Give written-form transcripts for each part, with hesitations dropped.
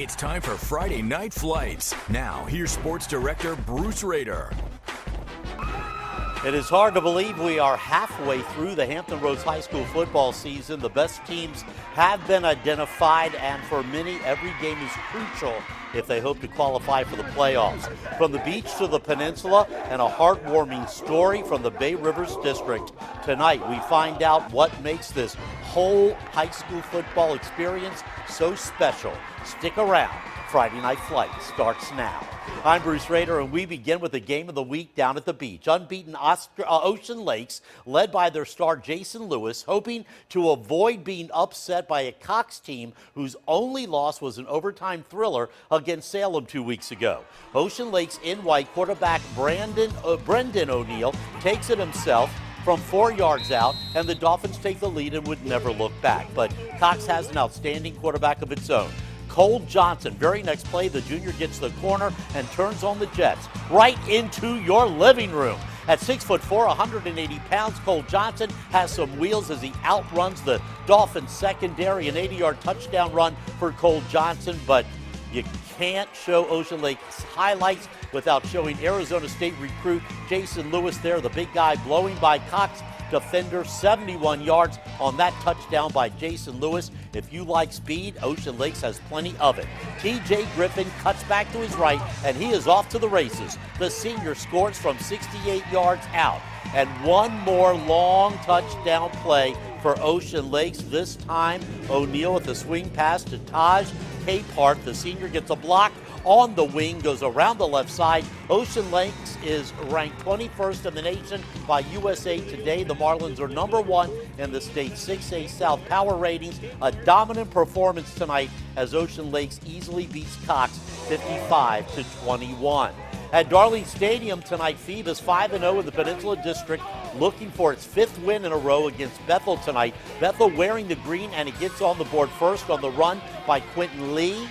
It's time for Friday Night Flights. Now, here's Sports Director Bruce Rader. It is hard to believe we are halfway through the Hampton Roads High School football season. The best teams have been identified, and for many, every game is crucial if they hope to qualify for the playoffs. From the beach to the peninsula, and a heartwarming story from the Bay Rivers District. Tonight, we find out what makes this whole high school football experience so special. Stick around. Friday Night Flight starts now. I'm Bruce Rader, and we begin with the game of the week down at the beach. Unbeaten Ocean Lakes, led by their star Jason Lewis, hoping to avoid being upset by a Cox team whose only loss was an overtime thriller against Salem 2 weeks ago. Ocean Lakes in white quarterback Brendan O'Neill takes it himself from 4 yards out, and the Dolphins take the lead and would never look back. But Cox has an outstanding quarterback of its own. Cole Johnson, very next play, the junior gets the corner and turns on the Jets right into your living room. At 6'4", 180 pounds, Cole Johnson has some wheels as he outruns the Dolphins secondary. An 80-yard touchdown run for Cole Johnson, but you can't show Ocean Lake's highlights without showing Arizona State recruit Jason Lewis there, the big guy blowing by Cox defender, 71 yards on that touchdown by Jason Lewis. If you like speed, Ocean Lakes has plenty of it. TJ Griffin cuts back to his right, and he is off to the races. The senior scores from 68 yards out. And one more long touchdown play for Ocean Lakes. This time, O'Neill with a swing pass to Taj Capehart. The senior gets a block on the wing, goes around the left side. Ocean Lakes is ranked 21st in the nation by USA Today. The Marlins are number 1 in the state's 6A South power ratings. A dominant performance tonight as Ocean Lakes easily beats Cox 55-21. At Darling Stadium tonight, Phoebus 5-0 in the Peninsula District, looking for its 5th win in a row against Bethel tonight. Bethel wearing the green, and it gets on the board first on the run by Quentin Lee.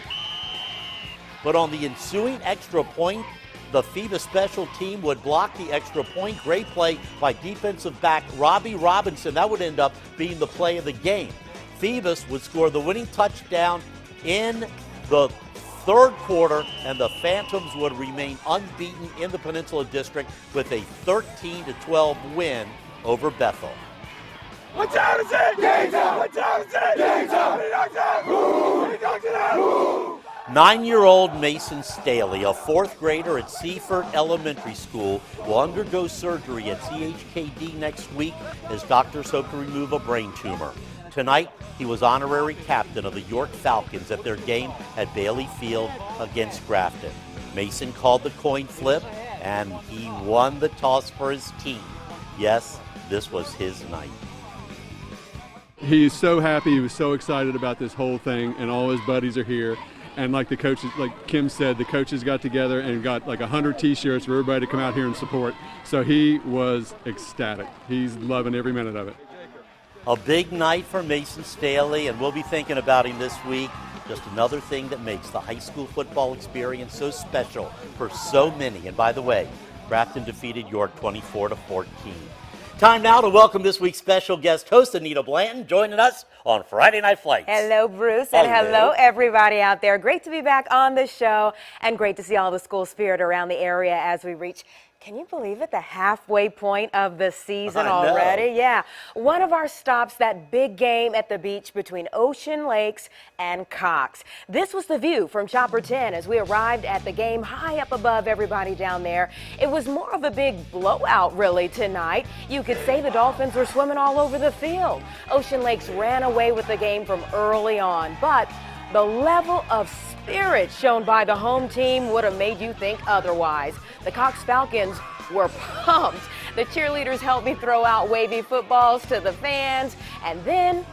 But on the ensuing extra point, the Phoebus special team would block the extra point. Great play by defensive back Robbie Robinson. That would end up being the play of the game. Phoebus would score the winning touchdown in the third quarter, and the Phantoms would remain unbeaten in the Peninsula District with a 13-12 win over Bethel. What time is it? Game time! What time is it? Game time! Who knocked it out? Who? 9-year-old Mason Staley, a 4th grader at Seaford Elementary School, will undergo surgery at CHKD next week as doctors hope to remove a brain tumor. Tonight, he was honorary captain of the York Falcons at their game at Bailey Field against Grafton. Mason called the coin flip, and he won the toss for his team. Yes, this was his night. He's so happy. He was so excited about this whole thing, and all his buddies are here. And like the coaches, like Kim said, the coaches got together and got like 100 T-shirts for everybody to come out here and support. So he was ecstatic. He's loving every minute of it. A big night for Mason Staley, and we'll be thinking about him this week. Just another thing that makes the high school football experience so special for so many. And by the way, Grafton defeated York 24-14. Time now to welcome this week's special guest host, Anita Blanton, joining us on Friday Night Flights. Hello, Bruce, and hello, everybody out there. Great to be back on the show, and great to see all the school spirit around the area as we reach, can you believe it, the halfway point of the season already? Yeah. One of our stops, that big game at the beach between Ocean Lakes and Cox. This was the view from Chopper 10 as we arrived at the game high up above everybody down there. It was more of a big blowout, really, tonight. You could say the Dolphins were swimming all over the field. Ocean Lakes ran away with the game from early on, but the level of spirit shown by the home team would have made you think otherwise. The Cox Falcons were pumped. The cheerleaders helped me throw out wavy footballs to the fans, and then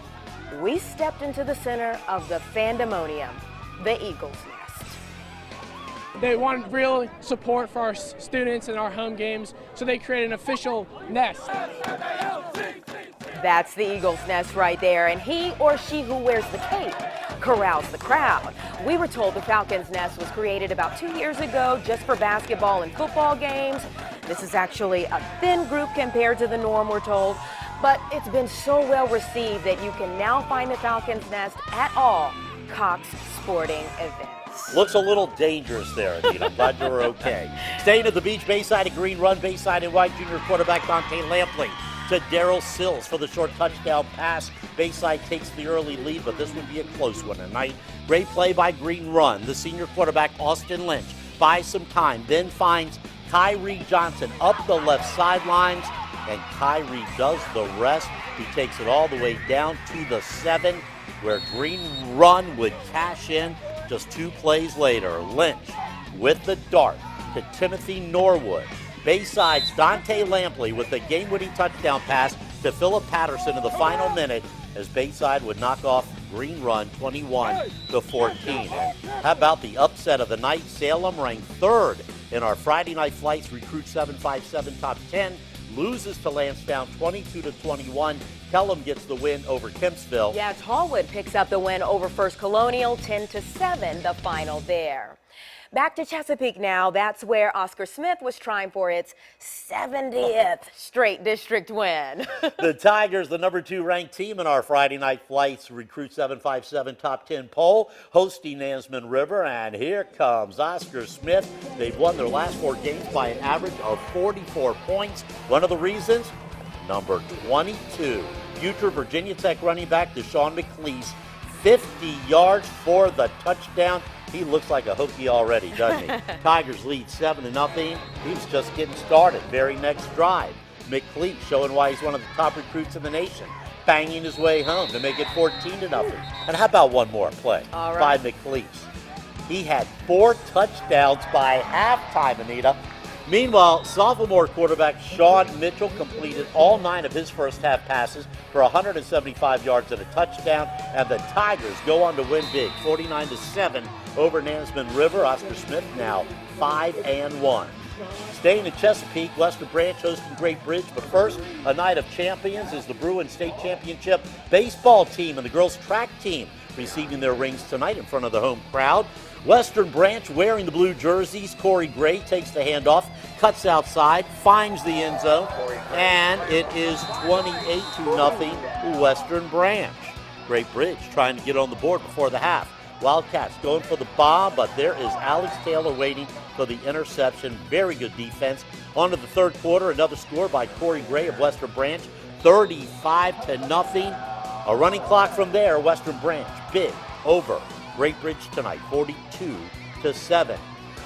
we stepped into the center of the fandemonium, the Eagles Nest. They wanted real support for our students in our home games, so they created an official nest. That's the Eagles Nest right there, and he or she who wears the cape corrals the crowd. We were told the Falcons Nest was created about 2 years ago just for basketball and football games. This is actually a thin group compared to the norm, we're told, but it's been so well received that you can now find the Falcons Nest at all Cox sporting events. Looks a little dangerous there, Anita. I'm glad you're okay. Staying at the beach, Bayside, a green run. Bayside and White junior quarterback Dante Lampley to Darrell Sills for the short touchdown pass. Bayside takes the early lead, but this would be a close one tonight. Great play by Green Run. The senior quarterback, Austin Lynch, buys some time, then finds Kyrie Johnson up the left sidelines, and Kyrie does the rest. He takes it all the way down to the 7, where Green Run would cash in just 2 plays later. Lynch with the dart to Timothy Norwood. Bayside's Dante Lampley with the game-winning touchdown pass to Philip Patterson in the final minute, as Bayside would knock off Green Run 21-14. And how about the upset of the night? Salem ranked 3rd in our Friday Night Flights Recruit 757 Top 10. Loses to Lansdowne 22-21. Pelham gets the win over Kempsville. Yeah, Tallwood picks up the win over First Colonial, 10-7, the final there. Back to Chesapeake now. That's where Oscar Smith was trying for its 70th straight district win. The Tigers, the number 2 ranked team in our Friday Night Flights Recruit 757 Top 10 poll, hosting Nansemond River, and here comes Oscar Smith. They've won their last 4 games by an average of 44 points. One of the reasons, number 22, future Virginia Tech running back Deshaun McLeese, 50 yards for the touchdown. He looks like a Hokie already, doesn't he? Tigers lead 7-0. He's just getting started. Very next drive, McLeese showing why he's one of the top recruits in the nation, banging his way home to make it 14-0. And how about one more play by McLeese? He had 4 touchdowns by halftime, Anita. Meanwhile, sophomore quarterback Sean Mitchell completed all 9 of his first half passes for 175 yards and a touchdown, and the Tigers go on to win big, 49-7 over Nansemond River. Oscar Smith now 5-1. Staying in Chesapeake, Western Branch hosting Great Bridge, but first, a night of champions is the Bruin State Championship baseball team and the girls track team receiving their rings tonight in front of the home crowd. Western Branch wearing the blue jerseys. Corey Gray takes the handoff, cuts outside, finds the end zone, and it is 28-0 Western Branch. Great Bridge trying to get on the board before the half. Wildcats going for the bomb, but there is Alex Taylor waiting for the interception. Very good defense. On to the third quarter, another score by Corey Gray of Western Branch, 35-0. A running clock from there. Western Branch big over Great Bridge tonight, 42-7.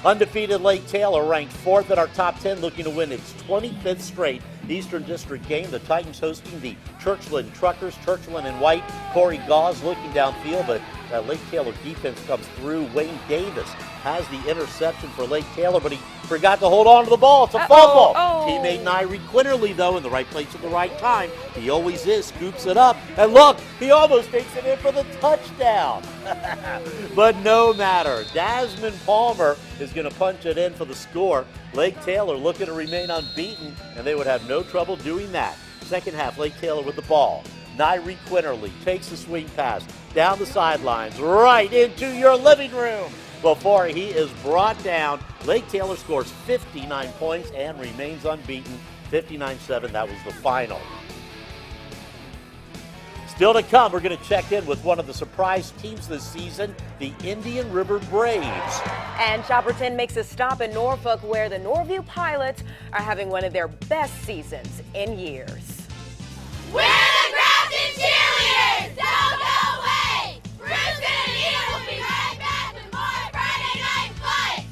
Undefeated Lake Taylor ranked 4th in our top 10, looking to win its 25th straight Eastern District game. The Titans hosting the Churchland Truckers. Churchland in white. Corey Gauze looking downfield, but that Lake Taylor defense comes through. Wayne Davis has the interception for Lake Taylor, but he forgot to hold on to the ball. It's a fumble. Teammate Nairi Quinterly, though, in the right place at the right time. He always is, scoops it up. And look, he almost takes it in for the touchdown. But no matter. Desmond Palmer is going to punch it in for the score. Lake Taylor looking to remain unbeaten, and they would have no trouble doing that. Second half, Lake Taylor with the ball. Nairi Quinterly takes the swing pass down the sidelines, right into your living room. Before he is brought down, Lake Taylor scores 59 points and remains unbeaten. 59-7, that was the final. Still to come, we're going to check in with one of the surprise teams this season, the Indian River Braves. And Chopperton makes a stop in Norfolk, where the Norview Pilots are having one of their best seasons in years. We're the Grafton Cheerleaders! Don't go away! Bruce and Anita will be right back with more Friday Night Flights!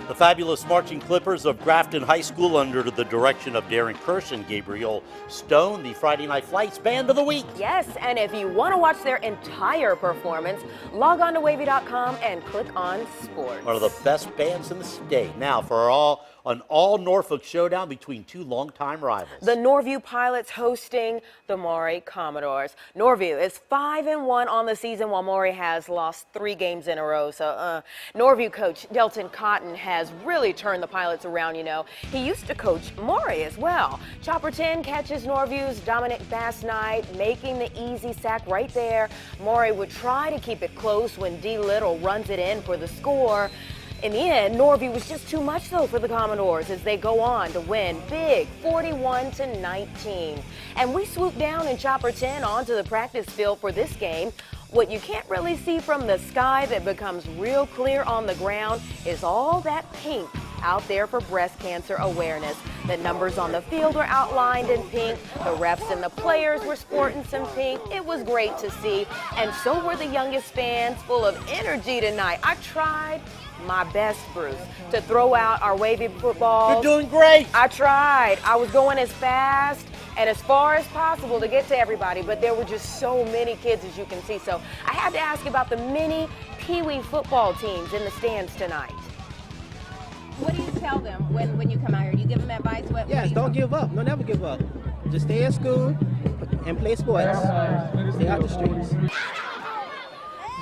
The fabulous Marching Clippers of Grafton High School, under the direction of Darren Kirsch and Gabriel Stone, the Friday Night Flights Band of the Week. Yes, and if you want to watch their entire performance, log on to wavy.com and click on Sports. One of the best bands in the state. Now, for an all Norfolk showdown between 2 longtime rivals. The Norview Pilots hosting the Maury Commodores. Norview is 5-1 on the season, while Maury has lost 3 games in a row. So Norview coach Delton Cotton has really turned the Pilots around, you know. He used to coach Maury as well. Chopperton catches Norview's Dominic Bass Knight, making the easy sack right there. Maury would try to keep it close when D. Little runs it in for the score. In the end, Norview was just too much, though, for the Commodores as they go on to win big, 41-19. And we swoop down in Chopper 10 onto the practice field for this game. What you can't really see from the sky that becomes real clear on the ground is all that pink out there for breast cancer awareness. The numbers on the field were outlined in pink. The refs and the players were sporting some pink. It was great to see. And so were the youngest fans, full of energy tonight. I tried my best, Bruce, to throw out our wavy footballs. You're doing great. I tried. I was going as fast and as far as possible to get to everybody, but there were just so many kids, as you can see. So I had to ask about the mini Pee-wee football teams in the stands tonight. What do you tell them when you come out here? Do you give them advice? Yes, don't give up. No, never give up. Just stay at school and play sports. Stay out the streets.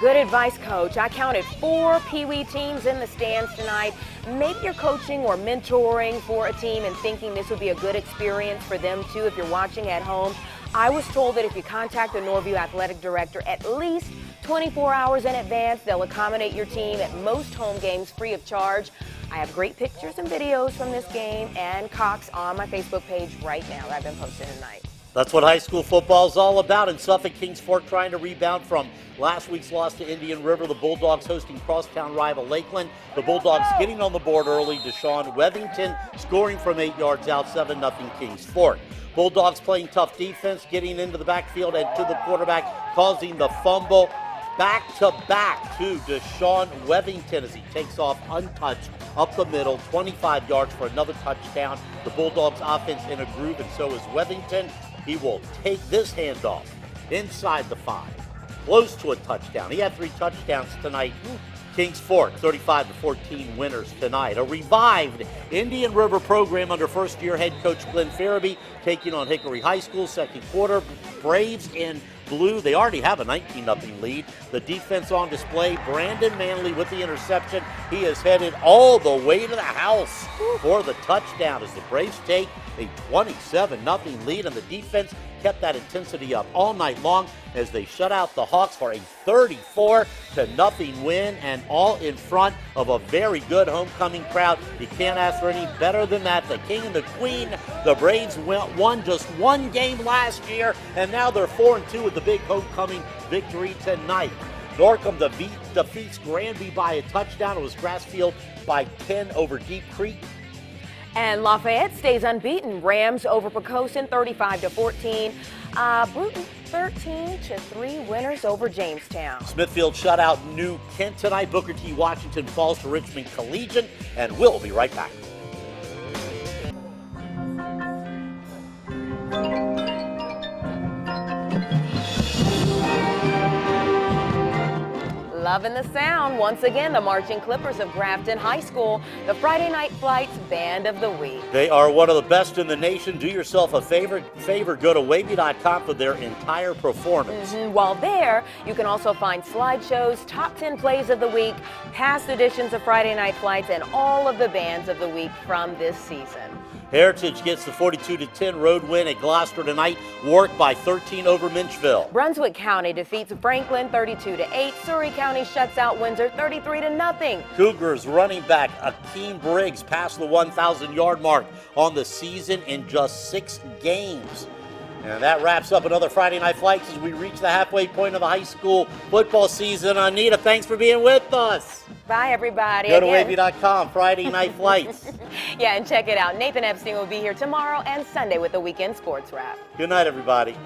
Good advice, Coach. I counted 4 Pee-wee teams in the stands tonight. Maybe you're coaching or mentoring for a team and thinking this would be a good experience for them too if you're watching at home. I was told that if you contact the Norview athletic director at least 24 hours in advance, they'll accommodate your team at most home games free of charge. I have great pictures and videos from this game and Cox on my Facebook page right now that I've been posting tonight. That's what high school football is all about. In Suffolk, Kings Fork trying to rebound from last week's loss to Indian River. The Bulldogs hosting crosstown rival Lakeland. The Bulldogs getting on the board early. Deshaun Wethington scoring from 8 yards out, 7-0 Kings Fork. Bulldogs playing tough defense, getting into the backfield and to the quarterback, causing the fumble. Back-to-back to Deshaun Wethington as he takes off untouched up the middle, 25 yards for another touchdown. The Bulldogs offense in a groove, and so is Wethington. He will take this handoff inside the 5, close to a touchdown. He had 3 touchdowns tonight. Kings Fork, 35-14 winners tonight. A revived Indian River program under first-year head coach Glenn Farabee taking on Hickory High School. Second quarter, Braves in blue. They already have a 19-0 lead. The defense on display. Brandon Manley with the interception. He is headed all the way to the house for the touchdown as the Braves take a 27-0 lead, and the defense kept that intensity up all night long as they shut out the Hawks for a 34-0 win, and all in front of a very good homecoming crowd. You can't ask for any better than that. The King and the Queen, the Braves won just 1 game last year, and now they're 4-2 with the big homecoming victory tonight. Norcom defeats Granby by a touchdown. It was Grassfield by 10 over Deep Creek. And Lafayette stays unbeaten. Rams over Pocosin 35-14. Bruton 13-3 winners over Jamestown. Smithfield shut out New Kent tonight. Booker T. Washington falls to Richmond Collegiate, and we'll be right back. Loving the sound. Once again, the Marching Clippers of Grafton High School, the Friday Night Flights Band of the Week. They are one of the best in the nation. Do yourself a favor, go to wavy.com for their entire performance. While there, you can also find slideshows, top 10 plays of the week, past editions of Friday Night Flights, and all of the bands of the week from this season. Heritage gets the 42-10 road win at Gloucester tonight. Warwick by 13 over Minchville. Brunswick County defeats Franklin 32-8. Surrey County shuts out Windsor 33-0. Cougars running back Akeem Briggs passed the 1,000-yard mark on the season in just 6 games. And that wraps up another Friday Night Flights as we reach the halfway point of the high school football season. Anita, thanks for being with us. Bye, everybody. Go to wavy.com, Friday Night Flights. Yeah, and check it out. Nathan Epstein will be here tomorrow and Sunday with the Weekend Sports Wrap. Good night, everybody.